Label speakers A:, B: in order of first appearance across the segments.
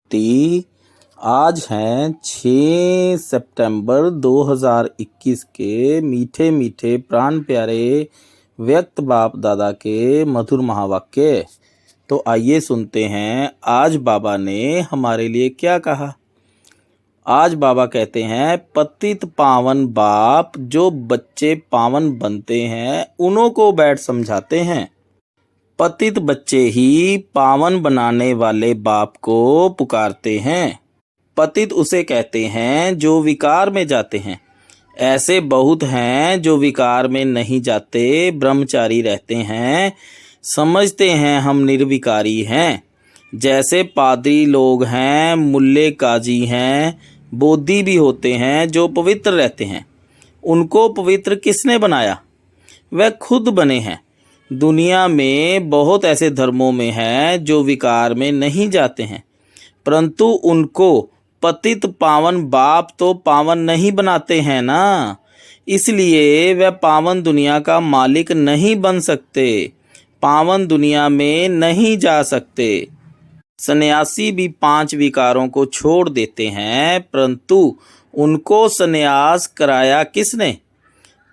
A: भक्ति। आज हैं 6 सितंबर 2021 के मीठे मीठे प्राण प्यारे व्यक्त बाप दादा के मधुर महावाक्य। तो आइए सुनते हैं आज बाबा ने हमारे लिए क्या कहा। आज बाबा कहते हैं, पतित पावन बाप जो बच्चे पावन बनते हैं उन्हों को बैठ समझाते हैं। पतित बच्चे ही पावन बनाने वाले बाप को पुकारते हैं। पतित उसे कहते हैं जो विकार में जाते हैं। ऐसे बहुत हैं जो विकार में नहीं जाते, ब्रह्मचारी रहते हैं, समझते हैं हम निर्विकारी हैं। जैसे पादरी लोग हैं, मुल्ले काजी हैं, बोधी भी होते हैं जो पवित्र रहते हैं। उनको पवित्र किसने बनाया? वह खुद बने हैं। दुनिया में बहुत ऐसे धर्मों में हैं जो विकार में नहीं जाते हैं, परंतु उनको पतित पावन बाप तो पावन नहीं बनाते हैं ना, इसलिए वह पावन दुनिया का मालिक नहीं बन सकते, पावन दुनिया में नहीं जा सकते। सन्यासी भी 5 विकारों को छोड़ देते हैं, परंतु उनको सन्यास कराया किसने?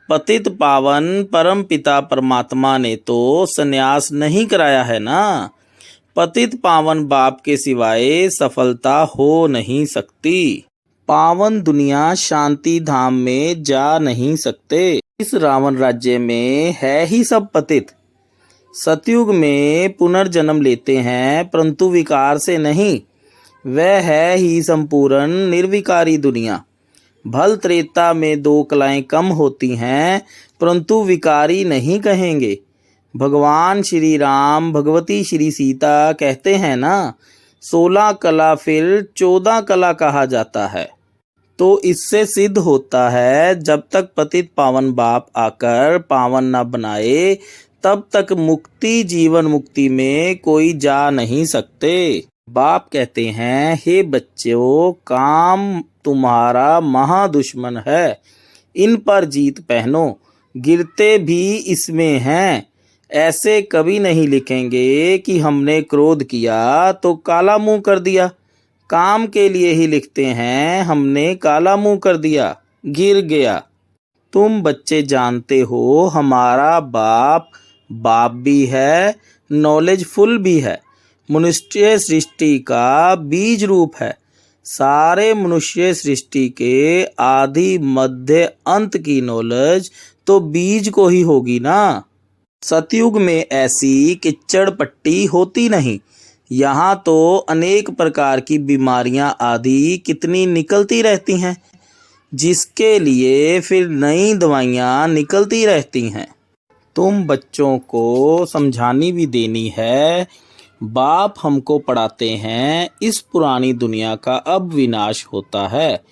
A: पतित पावन परम पिता परमात्मा ने तो सन्यास नहीं कराया है ना। पतित पावन बाप के सिवाय सफलता हो नहीं सकती। पावन दुनिया शांति धाम में जा नहीं सकते। इस रावण राज्य में है ही सब पतित। सतयुग में पुनर्जन्म लेते हैं, परंतु विकार से नहीं। वह है ही संपूर्ण निर्विकारी दुनिया। भल त्रेता में 2 कलाएं कम होती हैं, परंतु विकारी नहीं कहेंगे। भगवान श्री राम भगवती श्री सीता कहते हैं ना, 16 कला फिर 14 कला कहा जाता है। तो इससे सिद्ध होता है जब तक पतित पावन बाप आकर पावन न बनाए तब तक मुक्ति जीवन मुक्ति में कोई जा नहीं सकते। बाप कहते हैं, हे बच्चों, काम तुम्हारा महादुश्मन है, इन पर जीत पहनो, गिरते भी इसमें हैं। ऐसे कभी नहीं लिखेंगे कि हमने क्रोध किया तो काला मुंह कर दिया। काम के लिए ही लिखते हैं, हमने काला मुंह कर दिया, गिर गया। तुम बच्चे जानते हो हमारा बाप बाप भी है, नॉलेजफुल भी है, मनुष्य सृष्टि का बीज रूप है। सारे मनुष्य सृष्टि के आदि मध्य अंत की नॉलेज तो बीज को ही होगी ना। सतयुग में ऐसी किच्चड़ पट्टी होती नहीं। यहाँ तो अनेक प्रकार की बीमारियां आदि कितनी निकलती रहती हैं, जिसके लिए फिर नई दवाइयाँ निकलती रहती हैं। तुम बच्चों को समझानी भी देनी है। बाप हमको पढ़ाते हैं, इस पुरानी दुनिया का अब विनाश होता है,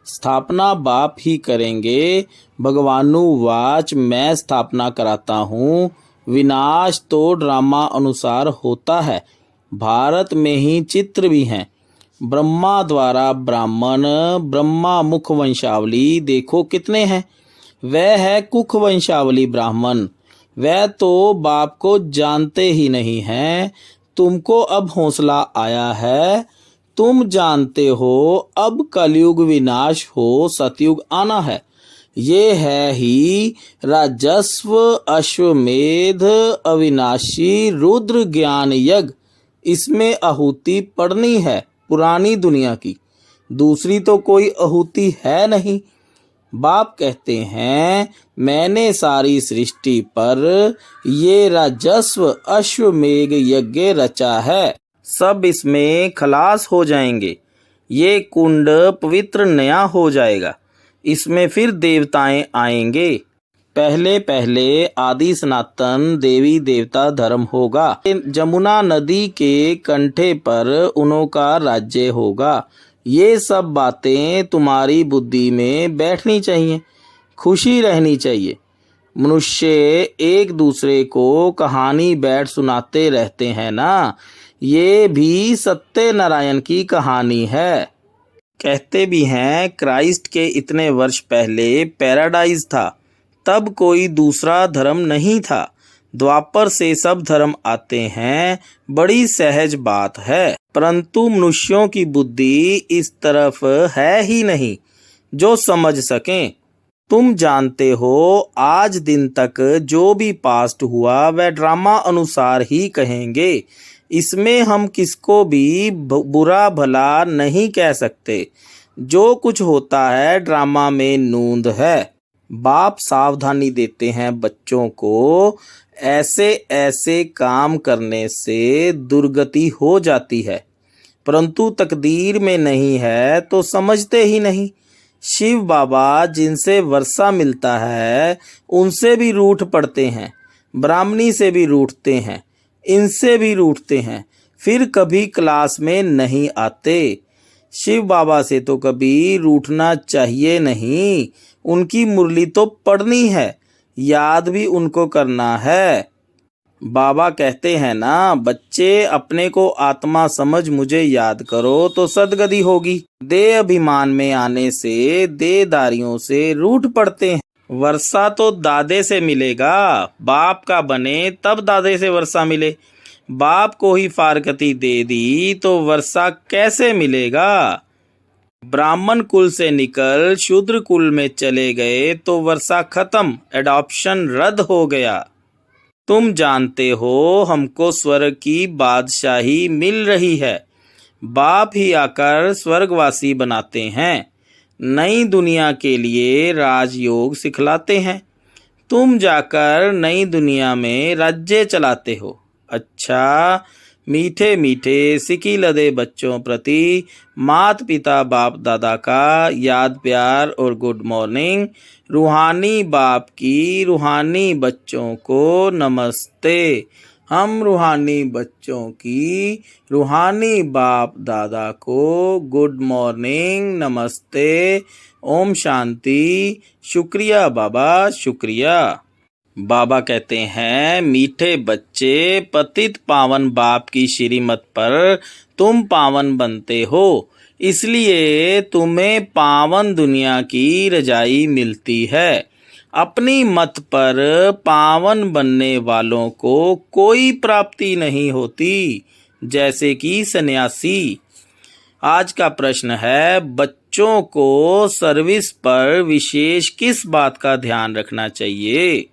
A: स्थापना बाप ही करेंगे। भगवानुवाच, मैं स्थापना कराता हूँ, विनाश तो ड्रामा अनुसार होता है। भारत में ही चित्र भी हैं। ब्रह्मा द्वारा ब्राह्मण, ब्रह्मा मुख वंशावली देखो कितने हैं। वह है कुख वंशावली ब्राह्मण। वह तो बाप को जानते ही नहीं हैं। तुमको अब हौसला आया है, तुम जानते हो अब कलयुग विनाश हो, सतयुग आना है। ये है ही राजस्व अश्वमेध अविनाशी रुद्र ज्ञान यज्ञ। इसमें आहुति पड़नी है पुरानी दुनिया की, दूसरी तो कोई आहुति है नहीं। बाप कहते हैं, मैंने सारी सृष्टि पर ये राजस्व अश्वमेघ यज्ञ रचा है, सब इसमें खलास हो जाएंगे। ये कुंड पवित्र नया हो जाएगा, इसमें फिर देवताएं आएंगे। पहले पहले आदि सनातन देवी देवता धर्म होगा। जमुना नदी के कंठे पर उन्हों का राज्य होगा। ये सब बातें तुम्हारी बुद्धि में बैठनी चाहिए, खुशी रहनी चाहिए। मनुष्य एक दूसरे को कहानी बैठ सुनाते रहते हैं ना, ये भी सत्यनारायण की कहानी है। कहते भी हैं, क्राइस्ट के इतने वर्ष पहले पैराडाइज था, तब कोई दूसरा धर्म नहीं था, द्वापर से सब धर्म आते हैं, बड़ी सहज बात है। परंतु मनुष्यों की बुद्धि इस तरफ है ही नहीं जो समझ सकें। तुम जानते हो आज दिन तक जो भी पास्ट हुआ वह ड्रामा अनुसार ही कहेंगे। इसमें हम किसको भी बुरा भला नहीं कह सकते। जो कुछ होता है ड्रामा में नूंद है। बाप सावधानी देते हैं बच्चों को, ऐसे ऐसे काम करने से दुर्गति हो जाती है, परंतु तकदीर में नहीं है तो समझते ही नहीं। शिव बाबा जिनसे वर्षा मिलता है उनसे भी रूठ पड़ते हैं, ब्राह्मणी से भी रूठते हैं, इनसे भी रूठते हैं, फिर कभी क्लास में नहीं आते। शिव बाबा से तो कभी रूठना चाहिए नहीं। उनकी मुरली तो पढ़नी है, याद भी उनको करना है। बाबा कहते हैं ना, बच्चे अपने को आत्मा समझ मुझे याद करो तो सदगति होगी। देह अभिमान में आने से देहदारियों से रूठ पड़ते हैं। वर्षा तो दादे से मिलेगा, बाप का बने तब दादे से वर्षा मिले। बाप को ही फारकती दे दी तो वर्षा कैसे मिलेगा। ब्राह्मण कुल से निकल शूद्र कुल में चले गए तो वर्षा खत्म, एडॉप्शन रद्द हो गया। तुम जानते हो हमको स्वर्ग की बादशाही मिल रही है। बाप ही आकर स्वर्गवासी बनाते हैं, नई दुनिया के लिए राजयोग सिखलाते हैं। तुम जाकर नई दुनिया में राज्य चलाते हो। अच्छा, मीठे मीठे सिकी लदे बच्चों प्रति माता पिता बाप दादा का याद प्यार और गुड मॉर्निंग। रूहानी बाप की रूहानी बच्चों को नमस्ते। हम रूहानी बच्चों की रूहानी बाप दादा को गुड मॉर्निंग, नमस्ते, ओम शांति, शुक्रिया बाबा, शुक्रिया। बाबा कहते हैं, मीठे बच्चे, पतित पावन बाप की श्रीमत पर तुम पावन बनते हो, इसलिए तुम्हें पावन दुनिया की रजाई मिलती है। अपनी मत पर पावन बनने वालों को कोई प्राप्ति नहीं होती, जैसे कि सन्यासी। आज का प्रश्न है, बच्चों को सर्विस पर विशेष किस बात का ध्यान रखना चाहिए।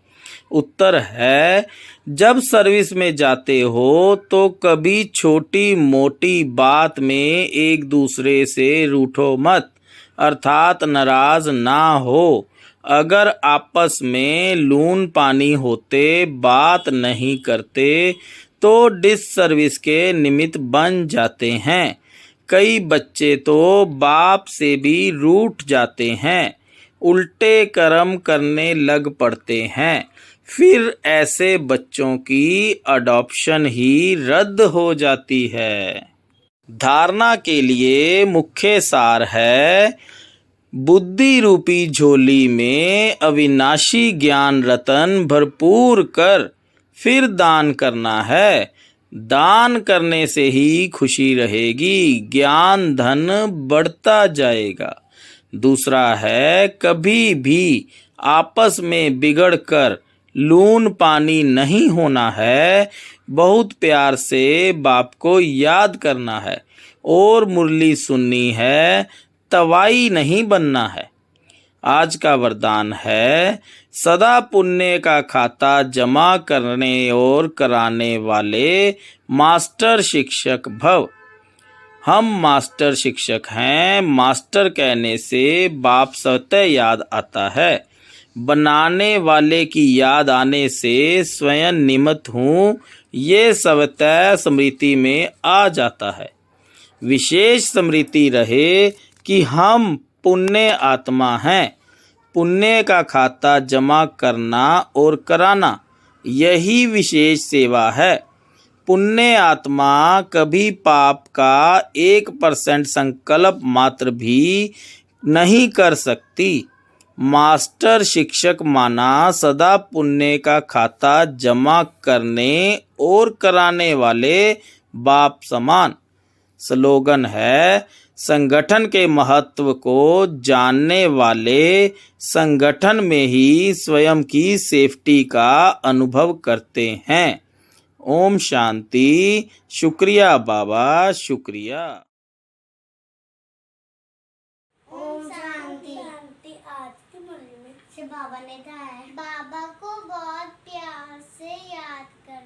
A: उत्तर है, जब सर्विस में जाते हो तो कभी छोटी मोटी बात में एक दूसरे से रूठो मत, अर्थात नाराज ना हो। अगर आपस में लून पानी होते, बात नहीं करते तो डिससर्विस के निमित्त बन जाते हैं। कई बच्चे तो बाप से भी रूठ जाते हैं, उल्टे कर्म करने लग पड़ते हैं। फिर ऐसे बच्चों की अडॉप्शन ही रद्द हो जाती है। धारणा के लिए मुख्य सार है, बुद्धि रूपी झोली में अविनाशी ज्ञान रतन भरपूर कर फिर दान करना है। दान करने से ही खुशी रहेगी, ज्ञान धन बढ़ता जाएगा। दूसरा है, कभी भी आपस में बिगड़ कर लून पानी नहीं होना है। बहुत प्यार से बाप को याद करना है और मुरली सुननी है, तवाई नहीं बनना है। आज का वरदान है, सदा पुण्य का खाता जमा करने और कराने वाले मास्टर शिक्षक भव। हम मास्टर शिक्षक हैं। मास्टर कहने से बाप स्वतः याद आता है, बनाने वाले की याद आने से स्वयं निमित्त हूँ, ये स्वतः स्मृति में आ जाता है। विशेष स्मृति रहे कि हम पुण्य आत्मा हैं। पुण्य का खाता जमा करना और कराना, यही विशेष सेवा है। पुण्य आत्मा कभी पाप का 1% संकल्प मात्र भी नहीं कर सकती। मास्टर शिक्षक माना सदा पुण्य का खाता जमा करने और कराने वाले बाप समान। स्लोगन है, संगठन के महत्व को जानने वाले संगठन में ही स्वयं की सेफ्टी का अनुभव करते हैं। ओम शांति। शुक्रिया बाबा, शुक्रिया।
B: ओम शांति। आज की मुरली में से बाबा ने कहा है, बाबा को बहुत प्यार से याद करो।